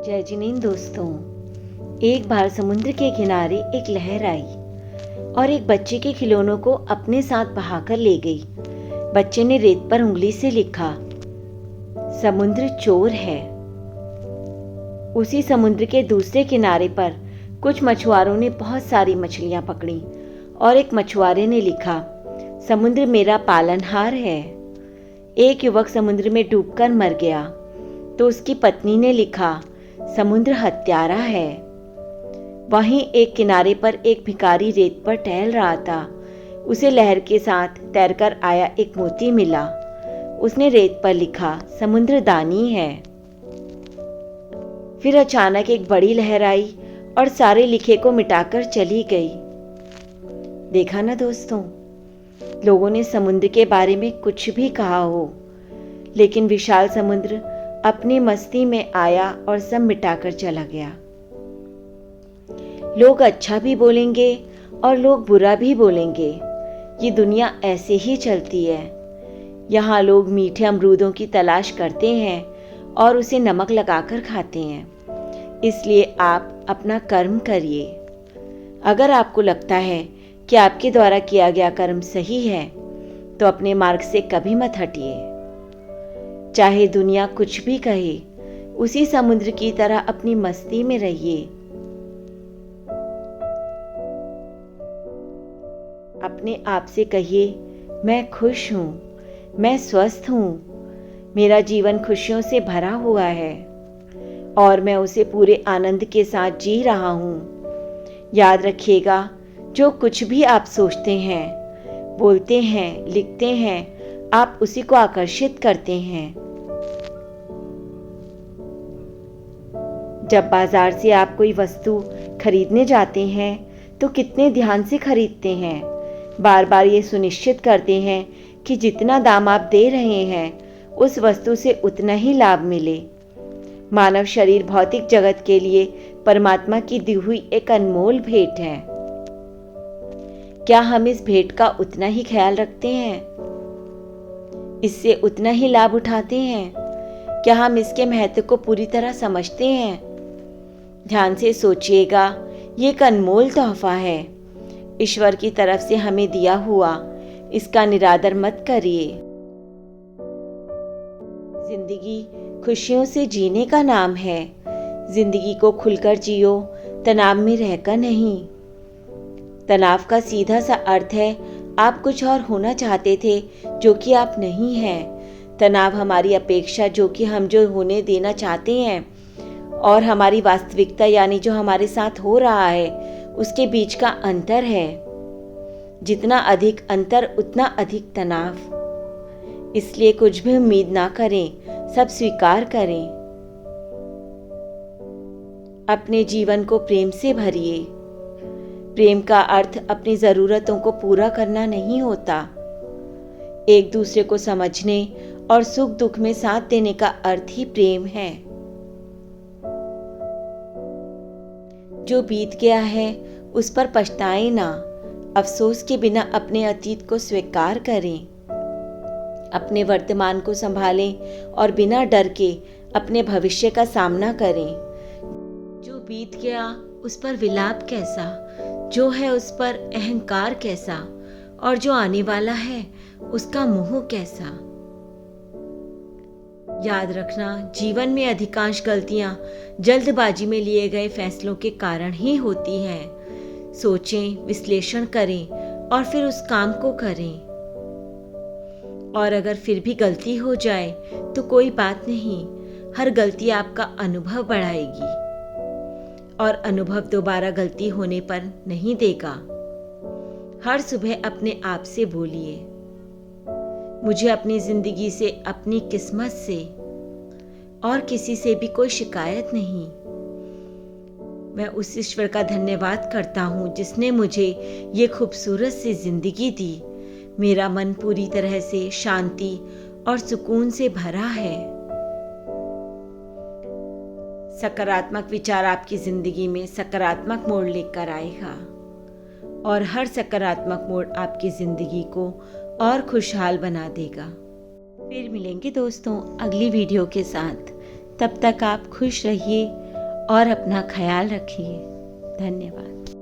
जय जिनेंद्र दोस्तों। एक बार समुद्र के किनारे एक लहर आई और एक बच्चे के खिलौनों को अपने साथ बहाकर ले गई। बच्चे ने रेत पर उंगली से लिखा, समुद्र चोर है। उसी समुद्र के दूसरे किनारे पर कुछ मछुआरों ने बहुत सारी मछलियां पकड़ी और एक मछुआरे ने लिखा, समुद्र मेरा पालनहार है। एक युवक समुद्र में डूबकर मर गया तो उसकी पत्नी ने लिखा, समुद्र हत्यारा है। वहीं एक किनारे पर एक भिखारी रेत पर टहल रहा था। उसे लहर के साथ तैरकर आया एक मोती मिला। उसने रेत पर लिखा, समुद्र दानी है। फिर अचानक एक बड़ी लहर आई और सारे लिखे को मिटाकर चली गई। देखा ना दोस्तों, लोगों ने समुद्र के बारे में कुछ भी कहा हो, लेकिन विशाल समुद्र अपनी मस्ती में आया और सब मिटाकर चला गया। लोग अच्छा भी बोलेंगे और लोग बुरा भी बोलेंगे। ये दुनिया ऐसे ही चलती है। यहाँ लोग मीठे अमरूदों की तलाश करते हैं और उसे नमक लगाकर खाते हैं। इसलिए आप अपना कर्म करिए। अगर आपको लगता है कि आपके द्वारा किया गया कर्म सही है, तो अपने मार्ग से कभी मत हटिए। चाहे दुनिया कुछ भी कहे, उसी समुद्र की तरह अपनी मस्ती में रहिए। अपने आप से कहिए, मैं खुश हूँ, मैं स्वस्थ हूँ, मेरा जीवन खुशियों से भरा हुआ है और मैं उसे पूरे आनंद के साथ जी रहा हूँ। याद रखिएगा, जो कुछ भी आप सोचते हैं, बोलते हैं, लिखते हैं, आप उसी को आकर्षित करते हैं। जब बाजार से आप कोई वस्तु खरीदने जाते हैं तो कितने ध्यान से खरीदते हैं। बार बार ये सुनिश्चित करते हैं कि जितना दाम आप दे रहे हैं उस वस्तु से उतना ही लाभ मिले। मानव शरीर भौतिक जगत के लिए परमात्मा की दी हुई एक अनमोल भेंट है। क्या हम इस भेंट का उतना ही ख्याल रखते हैं? इससे उतना ही लाभ उठाते हैं? क्या हम इसके महत्व को पूरी तरह समझते हैं? ध्यान से सोचिएगा, ये एक अनमोल तोहफा है, ईश्वर की तरफ से हमें दिया हुआ। इसका निरादर मत करिए। जिंदगी खुशियों से जीने का नाम है। जिंदगी को खुलकर जियो, तनाव में रहकर नहीं। तनाव का सीधा सा अर्थ है, आप कुछ और होना चाहते थे जो कि आप नहीं हैं। तनाव हमारी अपेक्षा, जो कि हम जो होने देना चाहते हैं, और हमारी वास्तविकता यानी जो हमारे साथ हो रहा है, उसके बीच का अंतर है। जितना अधिक अंतर उतना अधिक तनाव। इसलिए कुछ भी उम्मीद ना करें, सब स्वीकार करें। अपने जीवन को प्रेम से भरिए। प्रेम का अर्थ अपनी जरूरतों को पूरा करना नहीं होता। एक दूसरे को समझने और सुख दुख में साथ देने का अर्थ ही प्रेम है। जो बीत गया है उस पर पछताएं ना। अफसोस के बिना अपने अतीत को स्वीकार करें। अपने वर्तमान को संभालें और बिना डर के अपने भविष्य का सामना करें। जो बीत गया उस पर विलाप कैसा, जो है उस पर अहंकार कैसा, और जो आने वाला है उसका मोह कैसा। याद रखना, जीवन में अधिकांश गलतियां जल्दबाजी में लिए गए फैसलों के कारण ही होती हैं। सोचें, विश्लेषण करें और फिर उस काम को करें। और अगर फिर भी गलती हो जाए तो कोई बात नहीं, हर गलती आपका अनुभव बढ़ाएगी और अनुभव दोबारा गलती होने पर नहीं देगा। हर सुबह अपने आप से बोलिए, मुझे अपनी जिंदगी से, अपनी किस्मत से और किसी से भी कोई शिकायत नहीं। मैं उस ईश्वर का धन्यवाद करता हूँ जिसने मुझे ये खूबसूरत सी जिंदगी दी। मेरा मन पूरी तरह से शांति और सुकून से भरा है। सकारात्मक विचार आपकी जिंदगी में सकारात्मक मोड़ लेकर आएगा और हर सकारात्मक मोड़ आपकी जिंदगी को और खुशहाल बना देगा। फिर मिलेंगे दोस्तों अगली वीडियो के साथ। तब तक आप खुश रहिए, और अपना ख्याल रखिए। धन्यवाद।